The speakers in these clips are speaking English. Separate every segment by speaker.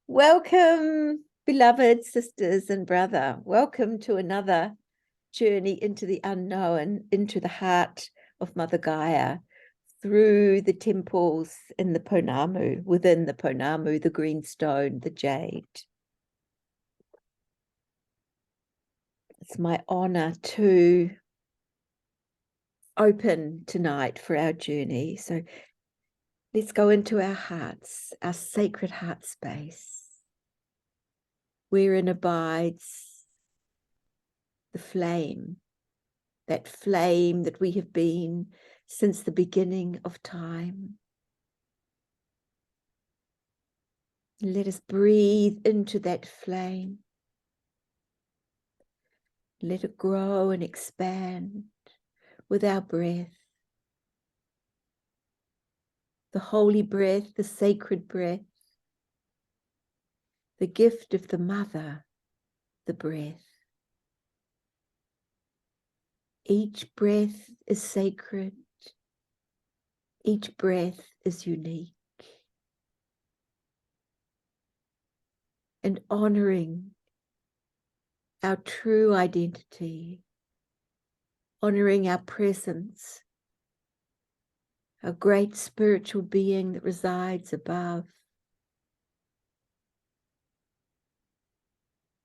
Speaker 1: Welcome, beloved sisters and brother. Welcome to another journey into the unknown, into the heart of Mother Gaia, through the temples in the Pounamu, within the Pounamu, the green stone, the jade. It's my honor to open tonight for our journey. So let's go into our hearts, our sacred heart space, wherein abides the flame, that flame that we have been since the beginning of time. Let us breathe into that flame. Let it grow and expand with our breath. The holy breath, the sacred breath, the gift of the mother, the breath. Each breath is sacred. Each breath is unique. And honoring our true identity, honoring our presence, our great spiritual being that resides above,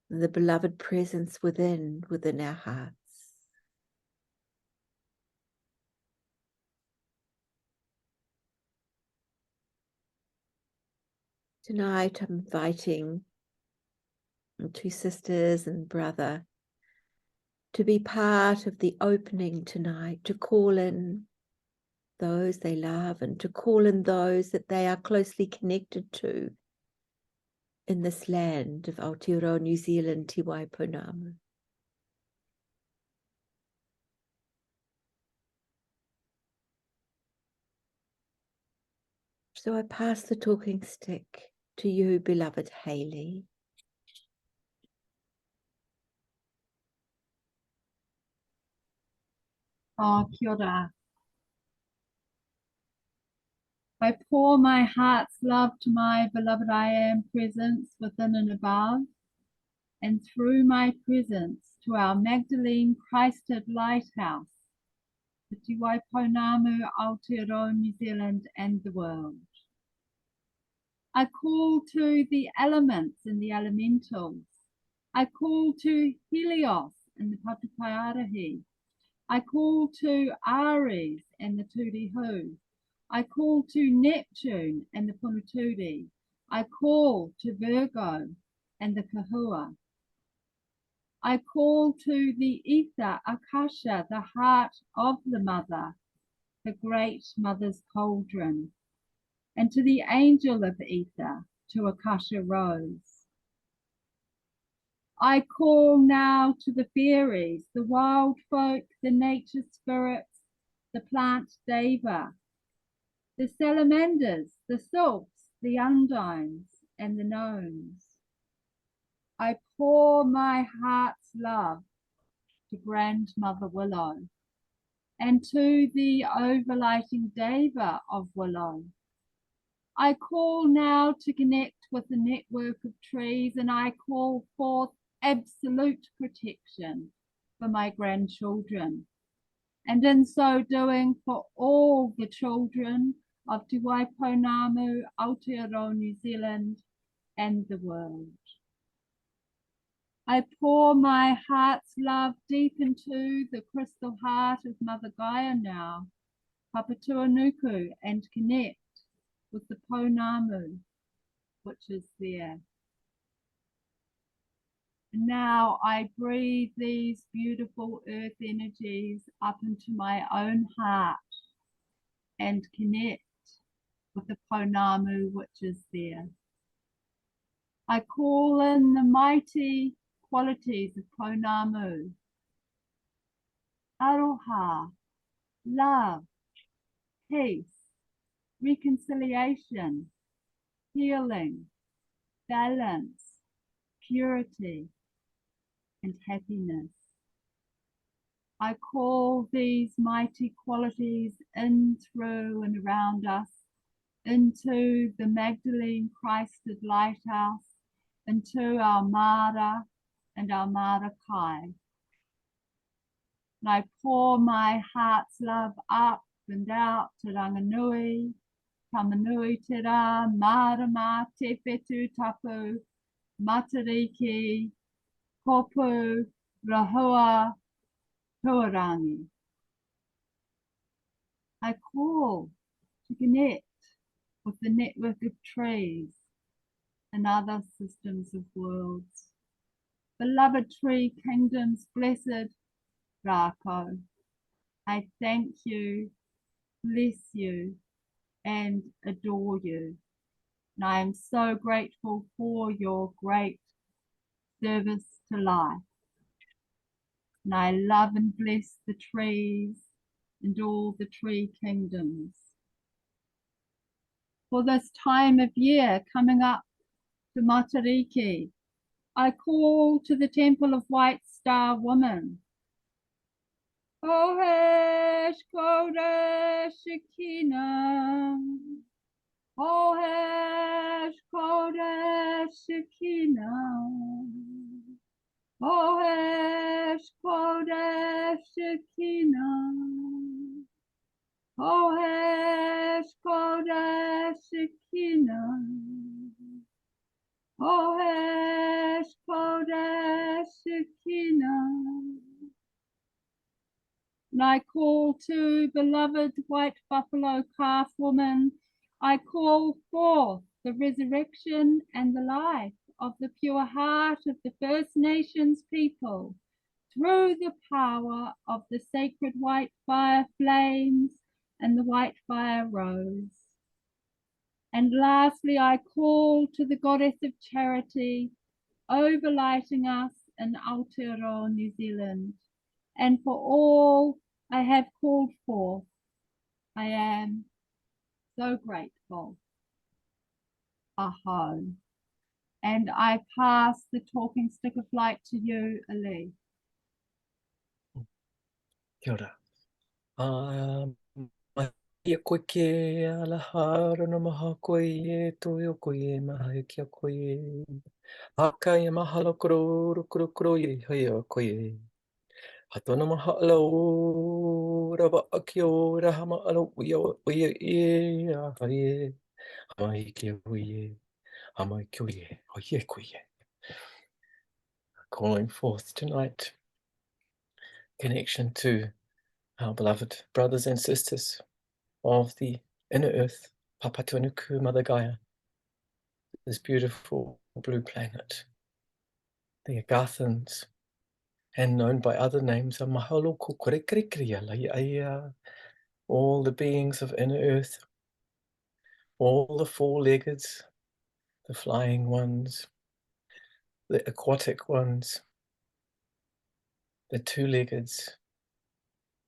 Speaker 1: the beloved presence within our hearts. Tonight I'm inviting two sisters and brother to be part of the opening tonight, to call in those they love and to call in those that they are closely connected to in this land of Aotearoa, New Zealand, Tiwai Pounamu. So I pass the talking stick to you, beloved Hayley.
Speaker 2: Oh, kia ora. I pour my heart's love to my beloved I Am presence within and above, and through my presence to our Magdalene Christed Lighthouse, the Tiwai Pounamu, Aotearoa, New Zealand and the world. I call to the elements and the elementals. I call to Helios and the Patupaiarahi. I call to Aries and the Turihu. I call to Neptune and the Punuturi. I call to Virgo and the Kahua. I call to the ether, Akasha, the heart of the mother, the great mother's cauldron, and to the angel of ether, to Akasha Rose. I call now to the fairies, the wild folk, the nature spirits, the plant deva, the salamanders, the sylphs, the undines, and the gnomes. I pour my heart's love to Grandmother Willow and to the overlighting deva of Willow. I call now to connect with the network of trees, and I call forth absolute protection for my grandchildren, and in so doing for all the children of Tiwai Pounamu, Aotearoa, New Zealand and the world. I pour my heart's love deep into the crystal heart of Mother Gaia now, Papatuanuku, and connect with the Pounamu, which is there. And now I breathe these beautiful earth energies up into my own heart and connect with the Pounamu, which is there. I call in the mighty qualities of Pounamu: aroha, love, peace, reconciliation, healing, balance, purity, and happiness. I call these mighty qualities in, through, and around us into the Magdalene Christed Lighthouse, into our Mara and our Marakai. And I pour my heart's love up and out to Ranganui, Tamanui Te Rā, Marama, Te Whetu Tapu, Matariki, Kopu, Rahua, Huarangi. I call to connect with the network of trees and other systems of worlds. Beloved tree kingdoms, blessed Rako, I thank you, bless you, and adore you. And I am so grateful for your great service to life. And I love and bless the trees and all the tree kingdoms. For this time of year coming up to Matariki, I call to the Temple of White Star Woman. Ohesh Kodesh Shekinah, Ohesh Kodesh Shekinah, Ohesh Kodesh Shekinah, Ohesh Kodesh Shekinah, Ohesh Kodesh Shekinah. And I call to beloved white buffalo calf woman, I call forth the resurrection and the life of the pure heart of the First Nations people through the power of the sacred white fire flames and the white fire rose. And lastly, I call to the goddess of charity, overlighting us in Aotearoa, New Zealand. And for all I have called forth, I am so grateful. Aho. And I pass the talking stick of light to you, Ali.
Speaker 3: Kia ora. Ia koe ke alahara no maha koe e toi o koe e maha e kia koe e. Haka e mahalo kuro e hoi o koe e. Hatona maha alo rawa aki o rahama alo uia e a hai e. Hamai ke hui e. Hamai ke hui e. Hoi e koe e. Calling forth tonight connection to our beloved brothers and sisters of the inner earth, Papatuanuku, Mother Gaia, this beautiful blue planet, the Argathans, and known by other names, Mahalo Kukurekrikriya, all the beings of inner earth, all the four-leggeds, the flying ones, the aquatic ones, the two-leggeds,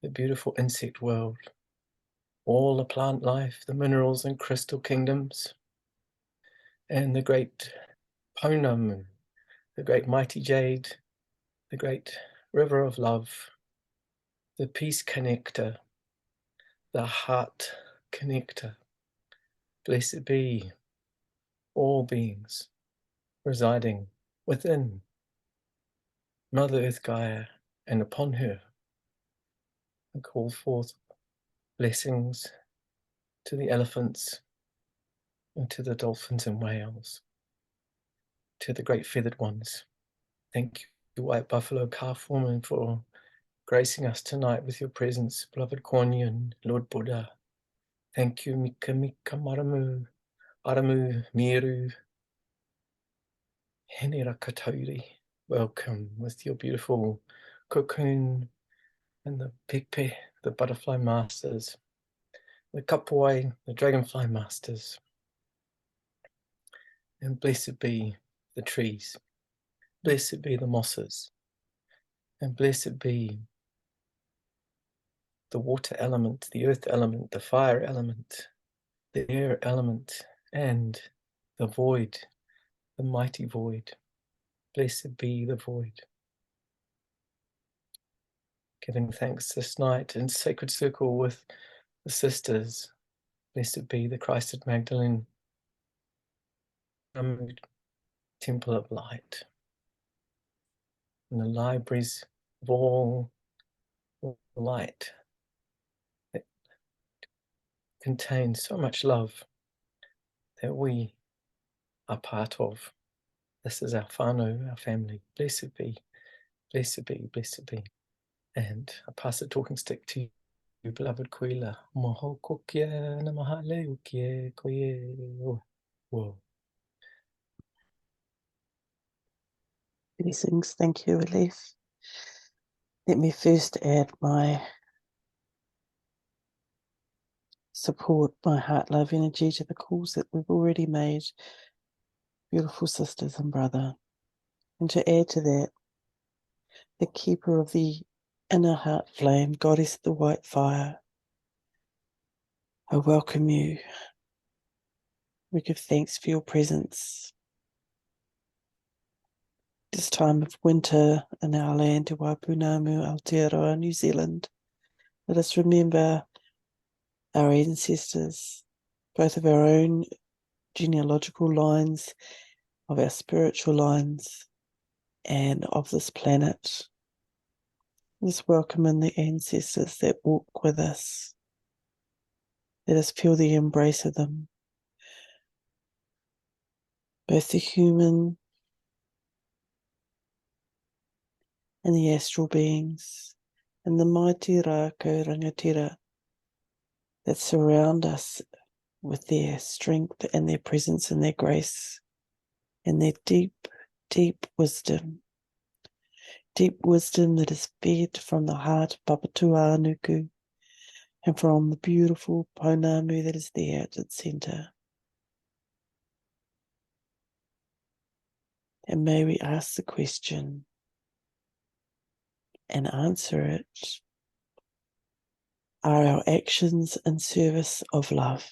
Speaker 3: the beautiful insect world, all the plant life, the minerals and crystal kingdoms, and the great Ponam, the great mighty jade, the great river of love, the peace connector, the heart connector. Blessed be all beings residing within Mother Earth Gaia and upon her. I call forth blessings to the elephants and to the dolphins and whales, to the great feathered ones. Thank you, White Buffalo Calf Woman, for gracing us tonight with your presence, beloved Kuan Yin, Lord Buddha. Thank you, Mika Mika Maramu, Aramu Miru, Henera Katauri. Welcome with your beautiful cocoon and the pepe, the butterfly masters, the kapuai, the dragonfly masters. And blessed be the trees, blessed be the mosses, and blessed be the water element, the earth element, the fire element, the air element, and the void, the mighty void. Blessed be the void. Giving thanks this night in sacred circle with the sisters. Blessed be the Christ at Magdalene. temple of light, and the libraries of all light that contains so much love that we are part of. This is our whānau, our family. Blessed be, blessed be, blessed be. And I pass the talking stick to you, beloved Kuila. Moho kokia na mahale ukie koie. Whoa.
Speaker 4: Blessings. Thank you, Elif. Let me first add my support, my heart love energy to the calls that we've already made, beautiful sisters and brother. And to add to that, the keeper of the inner heart flame, goddess of the white fire, I welcome you. We give thanks for your presence. This time of winter in our land, Te Waipunamu, Aotearoa, New Zealand, let us remember our ancestors, both of our own genealogical lines, of our spiritual lines, and of this planet. Let's welcome in the ancestors that walk with us. Let us feel the embrace of them, both the human and the astral beings, and the mighty rākau rangatira that surround us with their strength and their presence and their grace and their deep, deep wisdom that is fed from the heart of Papatūānuku and from the beautiful Pounamu that is there at its centre. And may we ask the question and answer it. Are our actions in service of love?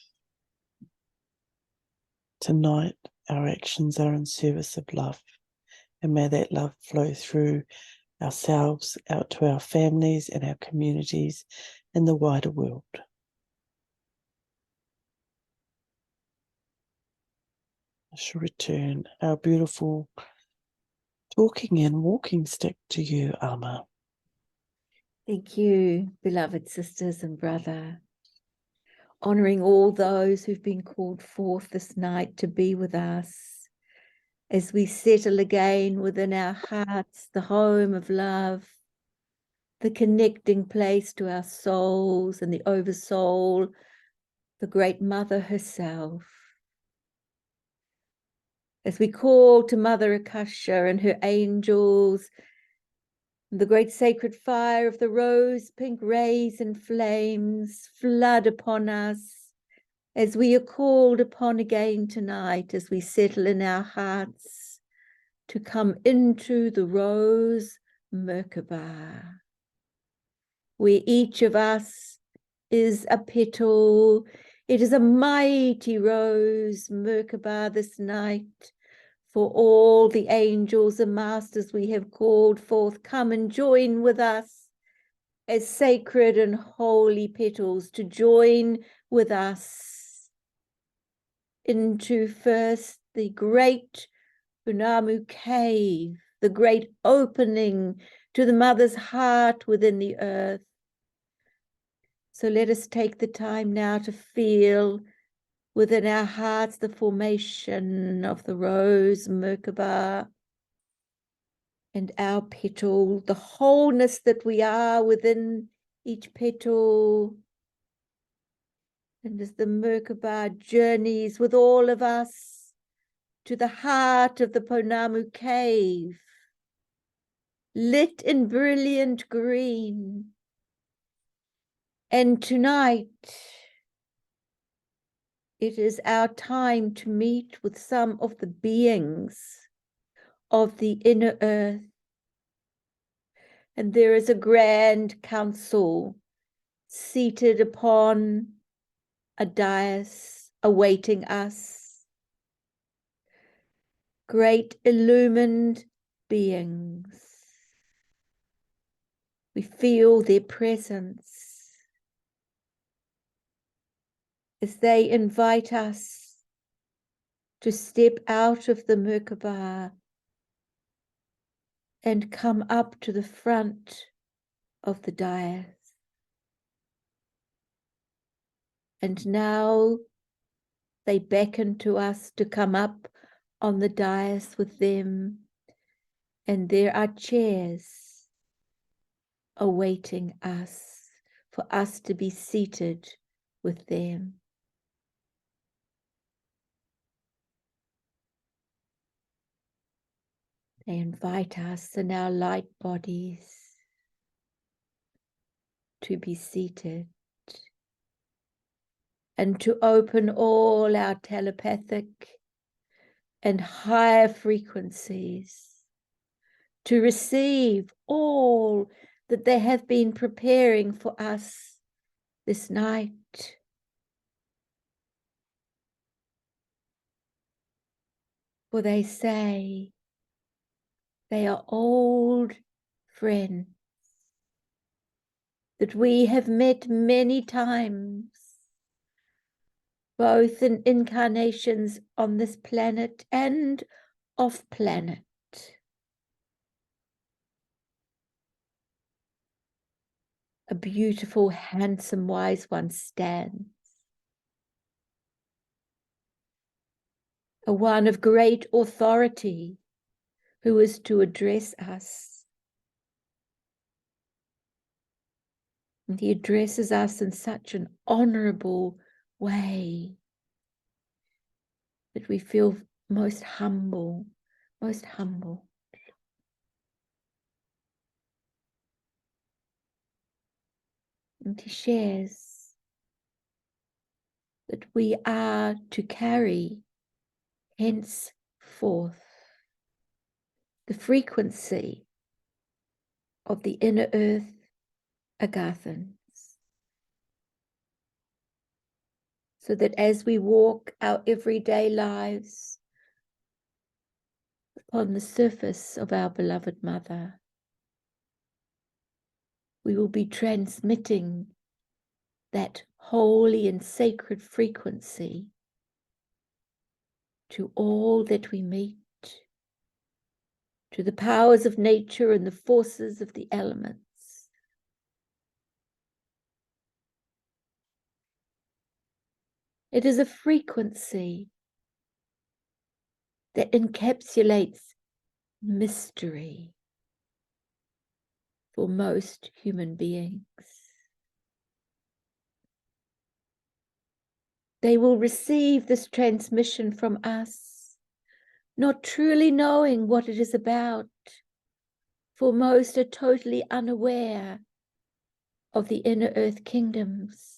Speaker 4: Tonight, our actions are in service of love. And may that love flow through ourselves, out to our families and our communities and the wider world. I shall return our beautiful talking and walking stick to you, Ama.
Speaker 1: Thank you, beloved sisters and brother. Honouring all those who've been called forth this night to be with us as we settle again within our hearts, the home of love, the connecting place to our souls and the oversoul, the great mother herself. As we call to Mother Akasha and her angels, the great sacred fire of the rose pink rays and flames flood upon us as we are called upon again tonight, as we settle in our hearts to come into the rose Merkabah, where each of us is a petal. It is a mighty rose Merkabah this night. For all the angels and masters we have called forth, come and join with us as sacred and holy petals, to join with us into first the great Unamu cave, the great opening to the mother's heart within the earth. So let us take the time now to feel within our hearts the formation of the rose Merkabah and our petal, the wholeness that we are within each petal. And as the Merkabah journeys with all of us to the heart of the Pounamu cave, lit in brilliant green. And tonight, it is our time to meet with some of the beings of the inner earth. And there is a grand council seated upon a dais awaiting us. Great illumined beings. We feel their presence as they invite us to step out of the Merkabah and come up to the front of the dais. And now they beckon to us to come up on the dais with them, and there are chairs awaiting us for us to be seated with them. They invite us in our light bodies to be seated and to open all our telepathic and higher frequencies to receive all that they have been preparing for us this night. For they say they are old friends that we have met many times, both in incarnations on this planet and off planet. A beautiful, handsome, wise one stands, a one of great authority who is to address us. And he addresses us in such an honorable way that we feel most humble, most humble. And he shares that we are to carry henceforth the frequency of the inner earth Argathans, so that as we walk our everyday lives upon the surface of our beloved Mother, we will be transmitting that holy and sacred frequency to all that we meet, to the powers of nature and the forces of the elements. It is a frequency that encapsulates mystery for most human beings. They will receive this transmission from us, not truly knowing what it is about, for most are totally unaware of the inner earth kingdoms.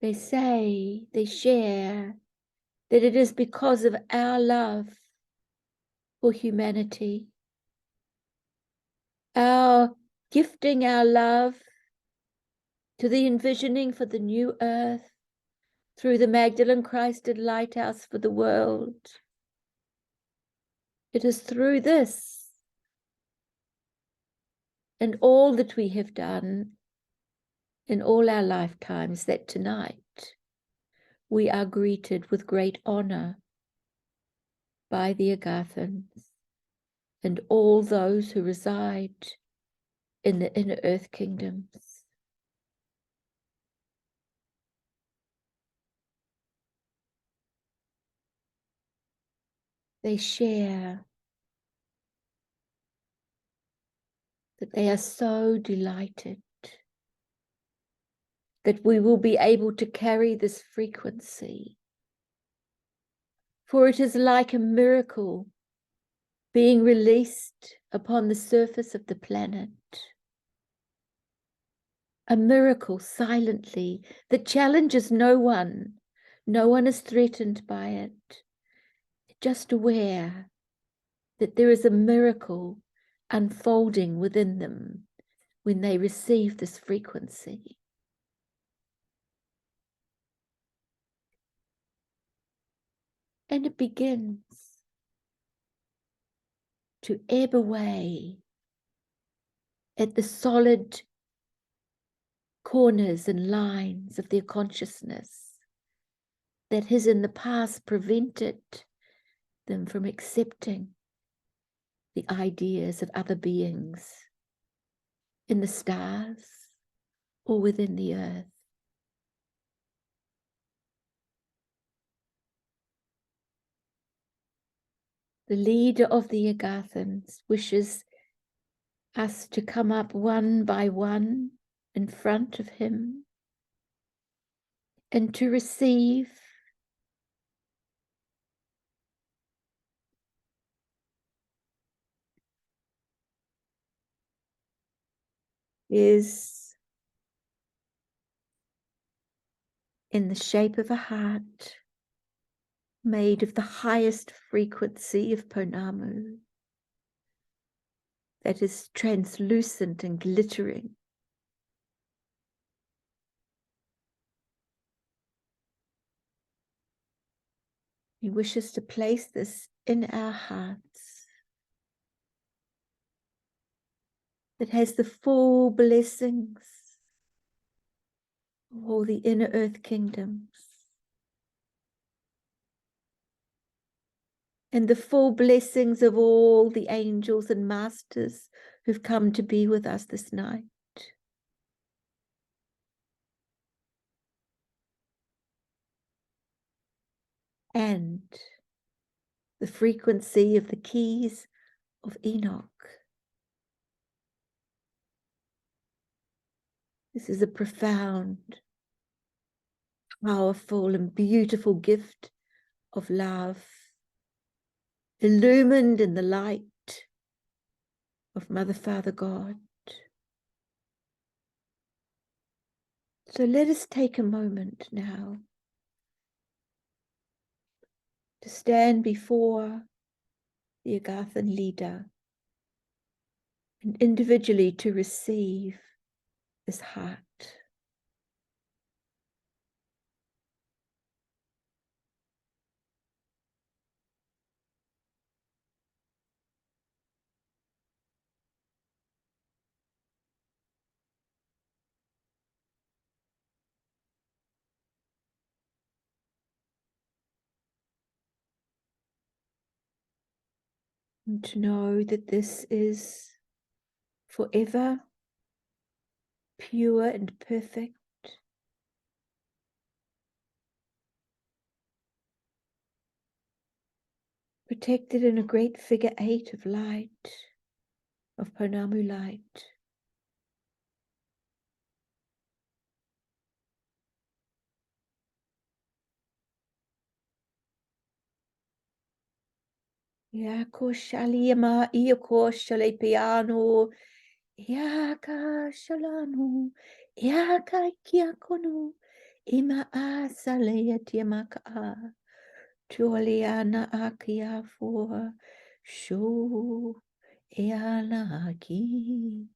Speaker 1: They say, they share, that it is because of our love for humanity, our gifting our love to the envisioning for the new earth through the Magdalene Christed Lighthouse for the world. It is through this and all that we have done in all our lifetimes that tonight we are greeted with great honor by the Argathans and all those who reside in the inner earth kingdoms. They share that they are so delighted that we will be able to carry this frequency, for it is like a miracle being released upon the surface of the planet. A miracle silently that challenges no one. No one is threatened by it. Just aware that there is a miracle unfolding within them when they receive this frequency. And it begins to ebb away at the solid corners and lines of their consciousness that has in the past prevented them from accepting the ideas of other beings in the stars or within the earth. The leader of the Argathans wishes us to come up one by one in front of him and to receive is in the shape of a heart made of the highest frequency of Ponamu that is translucent and glittering. He wishes to place this in our hearts that has the full blessings of all the inner earth kingdoms and the full blessings of all the angels and masters who've come to be with us this night. And the frequency of the keys of Enoch. This is a profound, powerful, and beautiful gift of love, illumined in the light of Mother, Father, God. So let us take a moment now to stand before the Argathan leader and individually to receive this heart. And to know that this is forever pure and perfect, protected in a great figure 8 of light, of Ponamu light. Yako shaliyama iyako shale piano, yaka shalanu, yaka kiakono, ima asale yatiamaka, tuoliana akia for sho eana aki.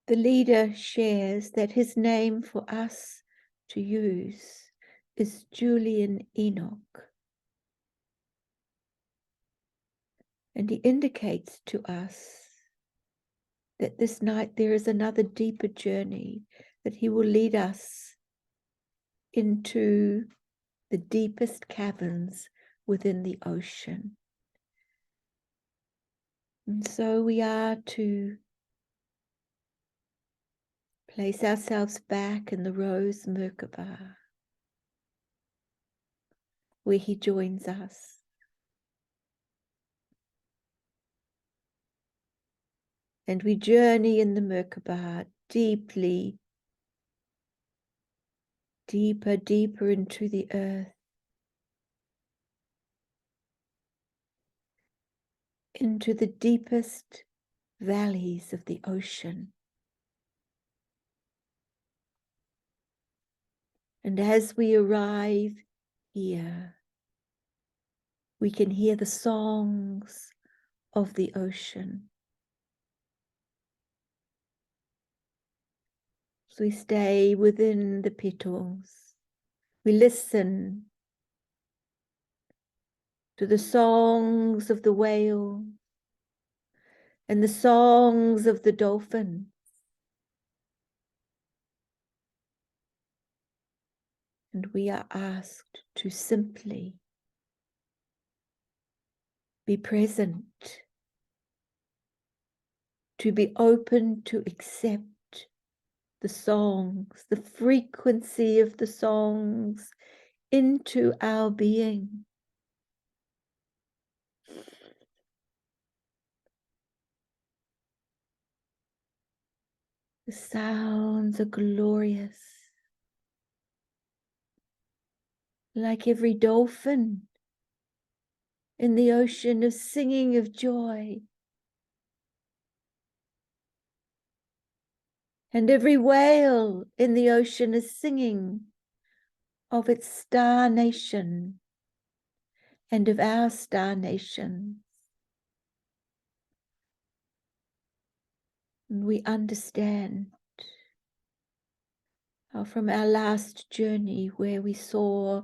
Speaker 1: The leader shares that his name for us to use is Julian Enoch. And he indicates to us that this night there is another deeper journey, that he will lead us into the deepest caverns within the ocean. And so we are to place ourselves back in the rose Merkabah, where he joins us. And we journey in the Merkabah deeply, deeper, deeper into the earth, into the deepest valleys of the ocean. And as we arrive here, we can hear the songs of the ocean. So we stay within the petals. We listen to the songs of the whale and the songs of the dolphin. And we are asked to simply be present, to be open to accept the songs, the frequency of the songs into our being. The sounds are glorious, like every dolphin in the ocean of singing of joy, and every whale in the ocean is singing of its star nation and of our star nation. And we understand how from our last journey, where we saw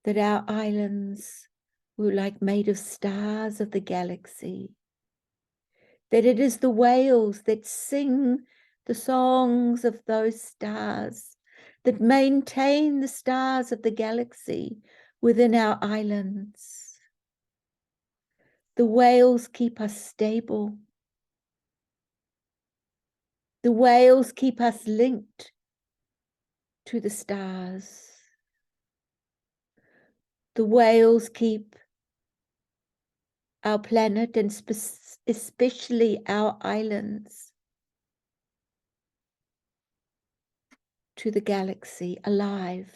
Speaker 1: that our islands were like made of stars of the galaxy, that it is the whales that sing the songs of those stars, that maintain the stars of the galaxy within our islands. The whales keep us stable. The whales keep us linked to the stars. The whales keep our planet and especially our islands to the galaxy alive.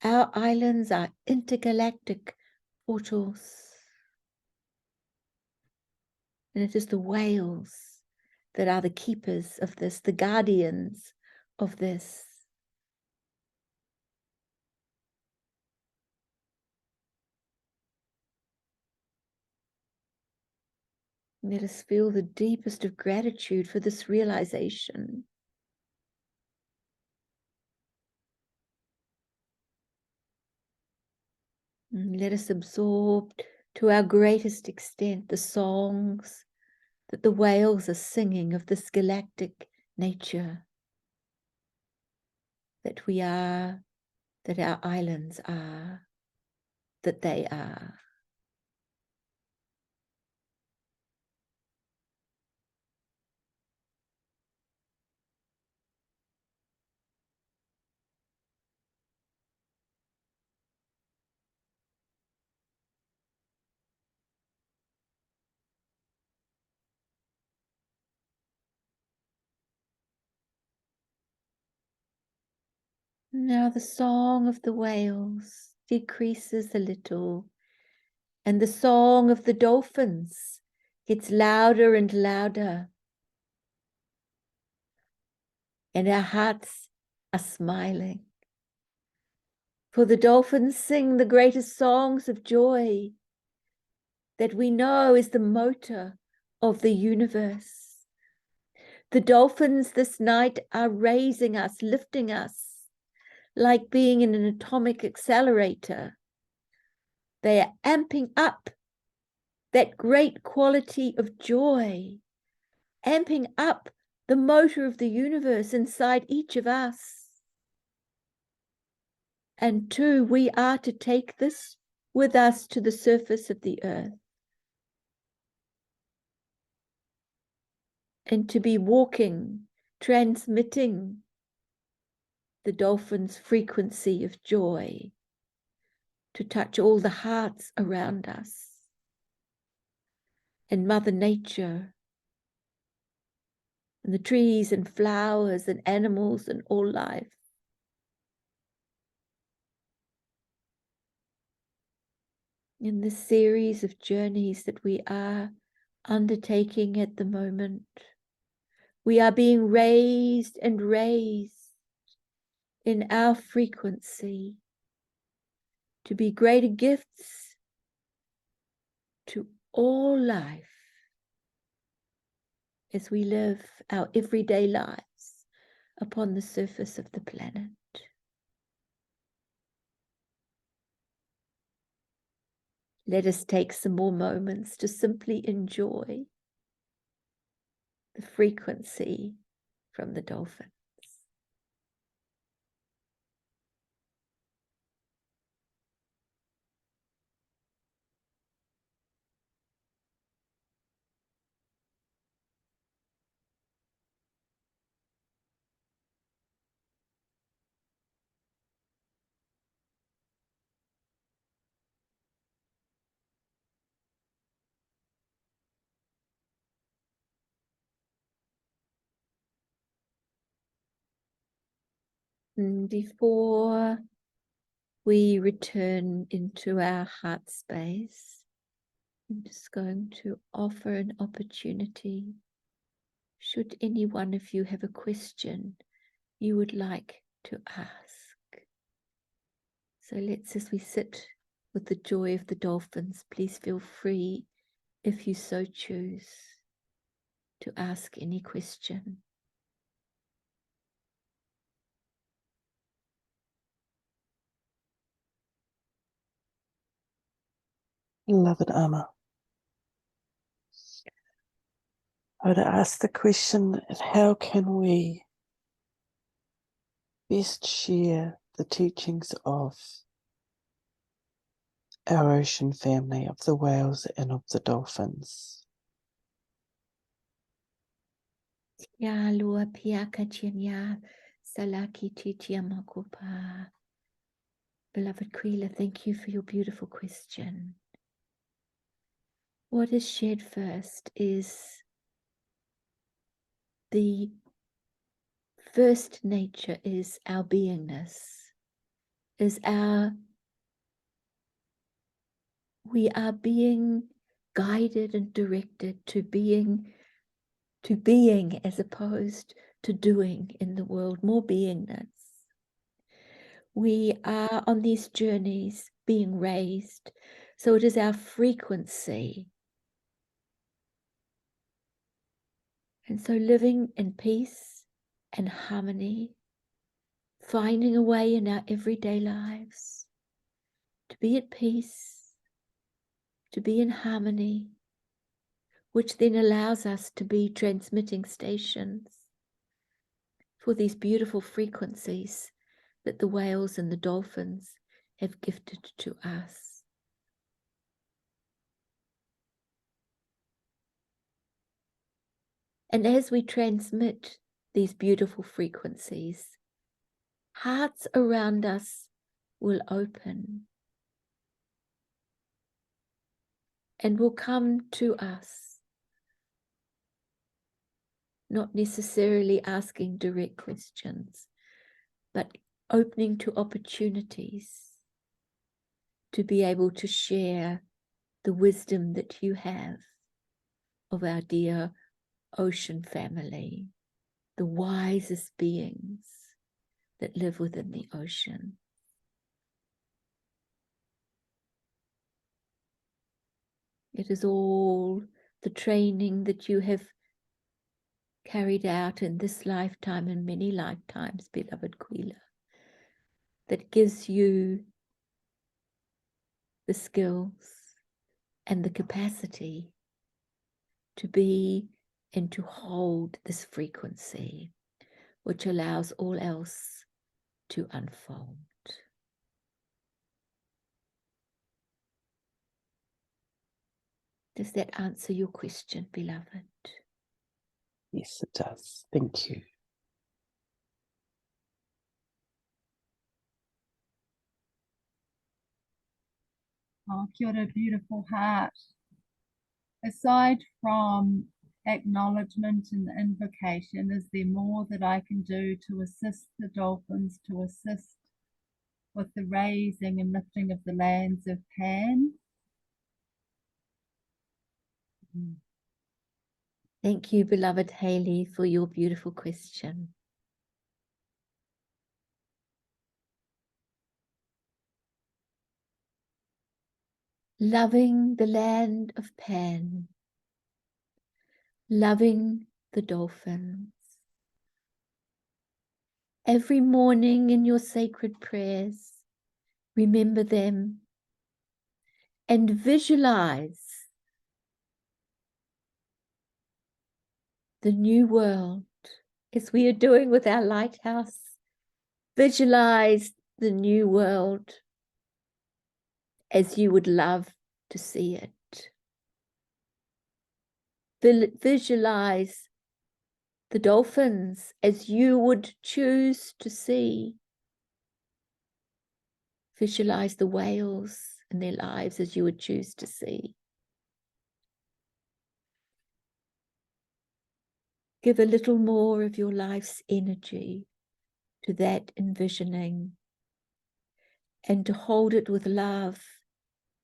Speaker 1: Our islands are intergalactic portals. And it is the whales that are the keepers of this, the guardians of this. Let us feel the deepest of gratitude for this realization. And let us absorb to our greatest extent the songs that the whales are singing of this galactic nature that we are, that our islands are, that they are. Now the song of the whales decreases a little, and the song of the dolphins gets louder and louder. And our hearts are smiling. For the dolphins sing the greatest songs of joy that we know is the motor of the universe. The dolphins this night are raising us, lifting us, like being in an atomic accelerator. They are amping up that great quality of joy, amping up the motor of the universe inside each of us. And two, we are to take this with us to the surface of the earth and to be walking, transmitting the dolphin's frequency of joy to touch all the hearts around us and Mother Nature and the trees and flowers and animals and all life. In this series of journeys that we are undertaking at the moment, we are being raised and raised in our frequency to be greater gifts to all life as we live our everyday lives upon the surface of the planet. let us take some more moments to simply enjoy the frequency from the dolphins. And before we return into our heart space, I'm just going to offer an opportunity. Should any one of you have a question you would like to ask? So let's, as we sit with the joy of the dolphins, please feel free, if you so choose, to ask any question.
Speaker 4: Beloved Amma, I would ask the question, how can we best share the teachings of our ocean family, of the whales and of the dolphins?
Speaker 1: Ya lua piaka chinya salaki titia makupa. Beloved Quila, thank you for your beautiful question. What is shared first is the first nature is our beingness, we are being guided and directed to being as opposed to doing in the world, more beingness. We are on these journeys being raised, so it is our frequency. And so living in peace and harmony, finding a way in our everyday lives to be at peace, to be in harmony, which then allows us to be transmitting stations for these beautiful frequencies that the whales and the dolphins have gifted to us. And as we transmit these beautiful frequencies, hearts around us will open and will come to us, not necessarily asking direct questions, but opening to opportunities to be able to share the wisdom that you have of our dear ocean family, the wisest beings that live within the ocean. It is all the training that you have carried out in this lifetime and many lifetimes, beloved Quila, that gives you the skills and the capacity to be and to hold this frequency, which allows all else to unfold. Does that answer your question, beloved?
Speaker 4: Yes, it does. Thank you.
Speaker 2: Oh, kia ora, beautiful heart. Aside from acknowledgement and invocation, is there more that I can do to assist the dolphins, to assist with the raising and lifting of the lands of Pan?
Speaker 1: Thank you, beloved Haley, for your beautiful question. Loving the land of Pan, loving the dolphins. Every morning in your sacred prayers, remember them and visualize the new world as we are doing with our lighthouse. Visualize the new world as you would love to see it. Visualize the dolphins as you would choose to see. Visualize the whales and their lives as you would choose to see. Give a little more of your life's energy to that envisioning, and to hold it with love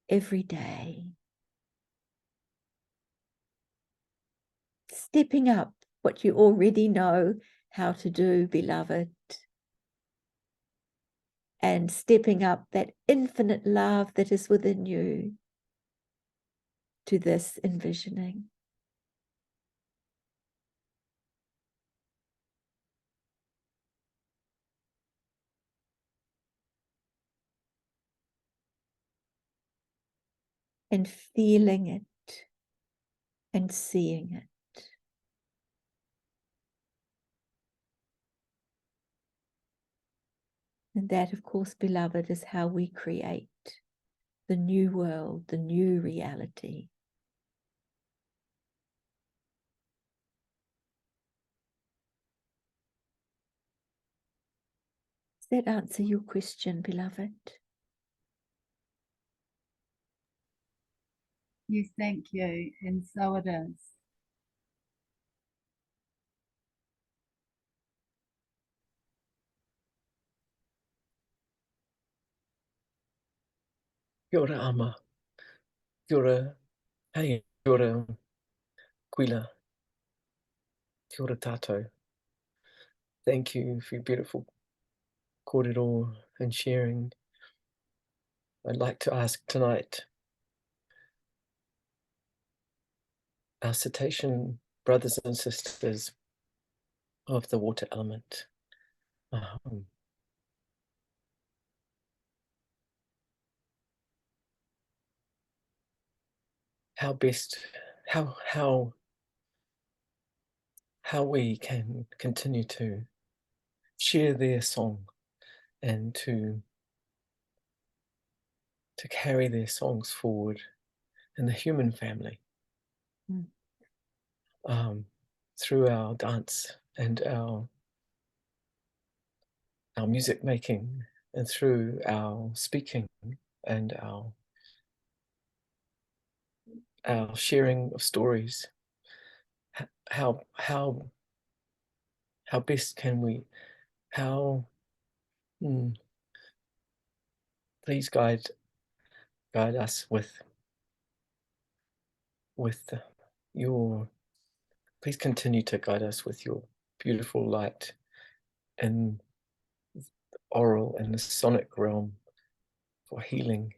Speaker 1: every day. Stepping up what you already know how to do, beloved, and stepping up that infinite love that is within you to this envisioning. And feeling it and seeing it. And that, of course, beloved, is how we create the new world, the new reality. Does that answer your question, beloved?
Speaker 2: Yes, thank you. And so it is.
Speaker 3: Kia ora ama. Kia ora hei. Kia ora Quila. Kia ora tātou. Thank you for your beautiful kōrero and sharing. I'd like to ask tonight our cetacean brothers and sisters of the water element, how we can continue to share their song and to carry their songs forward in the human family, through our dance and our music making, and through our speaking and our sharing of stories. How best can we, please guide us with your, please continue to guide us with your beautiful light in the oral and the sonic realm for healing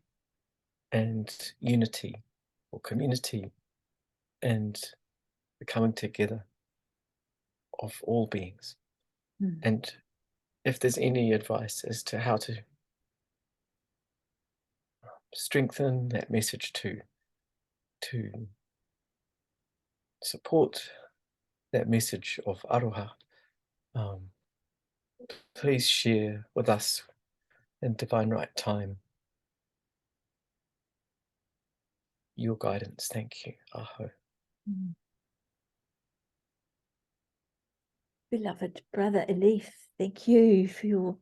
Speaker 3: and unity or community and the coming together of all beings. And if there's any advice as to how to strengthen that message, to support that message of aroha, please share with us in Divine Right Time your guidance. Thank you. Aho.
Speaker 1: Beloved brother Elif, thank you for your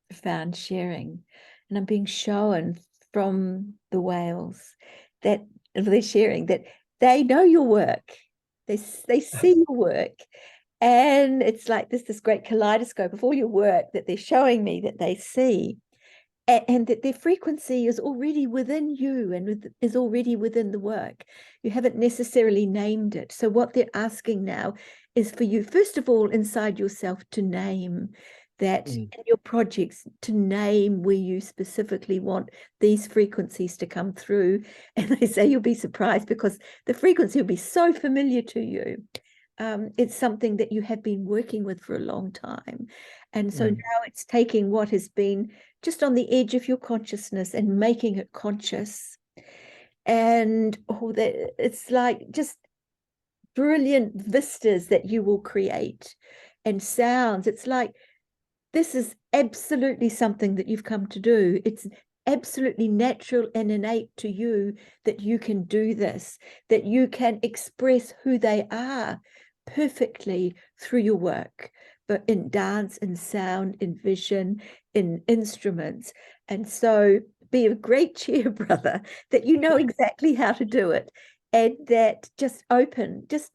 Speaker 1: profound sharing. And I'm being shown from the whales that they're sharing that they know your work. They see your work. And it's like this great kaleidoscope of all your work that they're showing me that they see. And that their frequency is already within you and is already within the work. You haven't necessarily named it. So what they're asking now is for you, first of all, inside yourself, to name that in your projects, to name where you specifically want these frequencies to come through. And they say you'll be surprised because the frequency will be so familiar to you. It's something that you have been working with for a long time. And so now it's taking what has been just on the edge of your consciousness and making it conscious and it's like just brilliant vistas that you will create, and sounds. It's like, this is absolutely something that you've come to do. It's absolutely natural and innate to you that you can do this, that you can express who they are perfectly through your work, but in dance, in sound, in vision, in instruments. And so be a great cheer, brother, that you know exactly how to do it, and that just open, just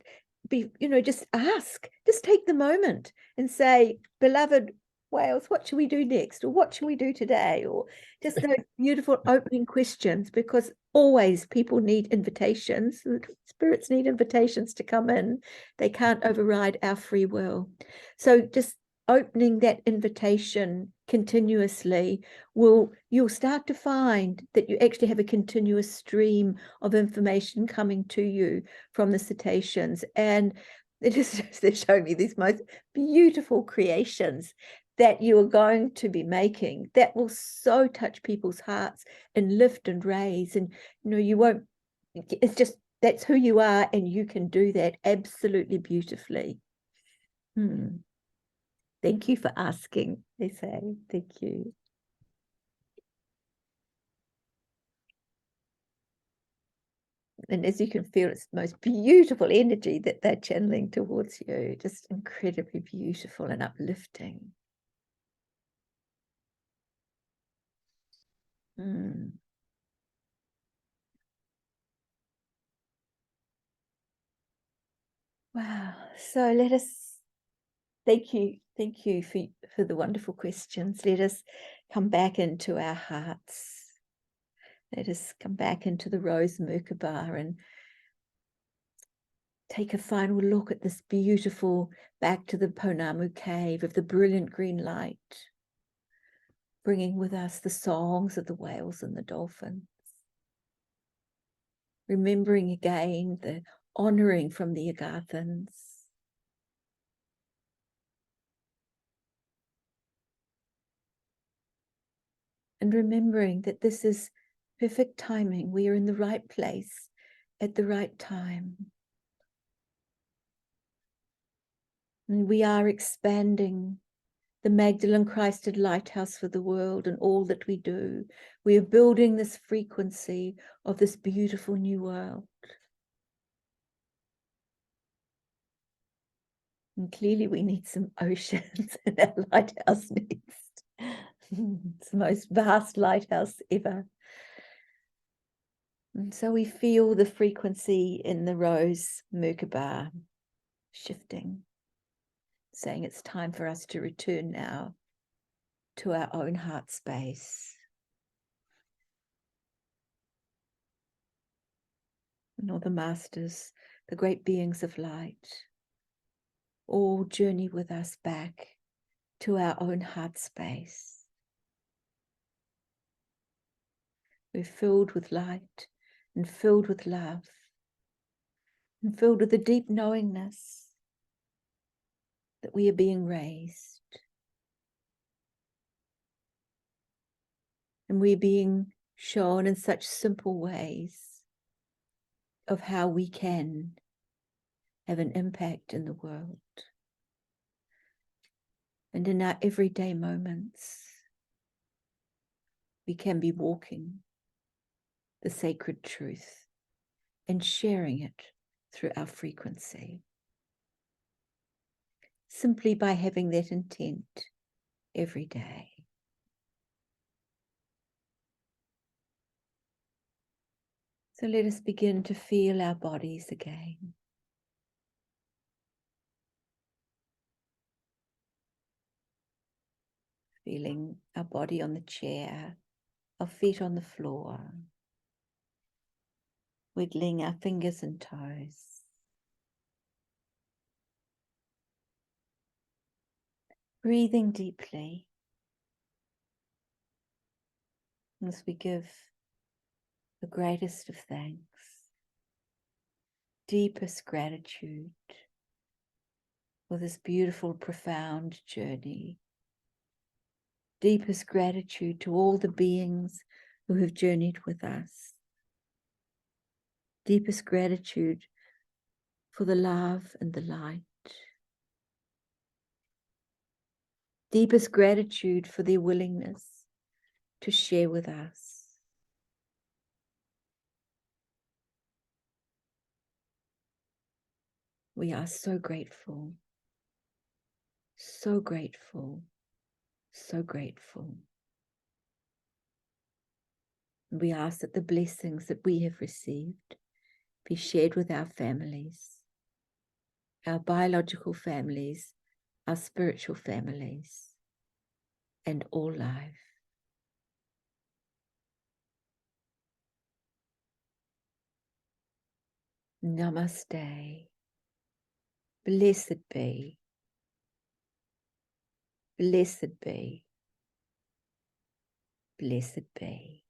Speaker 1: be, just ask, just take the moment and say, beloved Wales, what should we do next? Or what should we do today? Or just those beautiful opening questions, because always people need invitations. Spirits need invitations to come in. They can't override our free will. So just opening that invitation continuously you'll start to find that you actually have a continuous stream of information coming to you from the cetaceans. And they're showing me these most beautiful creations that you are going to be making that will so touch people's hearts and lift and raise. And you won't, it's just, that's who you are, and you can do that absolutely beautifully. Thank you for asking, they say. Thank you. And as you can feel, it's the most beautiful energy that they're channeling towards you, just incredibly beautiful and uplifting. Wow. So let us, thank you for the wonderful questions. Let us come back into our hearts. Let us come back into the rose Merkabah and take a final look at this beautiful, back to the Pounamu cave of the brilliant green light, bringing with us the songs of the whales and the dolphins. Remembering again the honouring from the Argathans. And remembering that this is perfect timing. We are in the right place at the right time. And we are expanding the Magdalene Christed Lighthouse for the world and all that we do. We are building this frequency of this beautiful new world. And clearly we need some oceans in our lighthouse next. It's the most vast lighthouse ever. And so we feel the frequency in the rose Merkabah shifting, saying it's time for us to return now to our own heart space. And all the masters, the great beings of light, all journey with us back to our own heart space. We're filled with light and filled with love and filled with a deep knowingness that we are being raised. And we're being shown in such simple ways of how we can have an impact in the world. And in our everyday moments, we can be walking the sacred truth and sharing it through our frequency, simply by having that intent every day. So let us begin to feel our bodies again. Feeling our body on the chair, our feet on the floor, wiggling our fingers and toes. Breathing deeply as we give the greatest of thanks, deepest gratitude for this beautiful, profound journey. Deepest gratitude to all the beings who have journeyed with us. deepest gratitude for the love and the light. Deepest gratitude for their willingness to share with us. We are so grateful, so grateful, so grateful. We ask that the blessings that we have received be shared with our families, our biological families, our spiritual families, and all life. Namaste. Blessed be. Blessed be. Blessed be.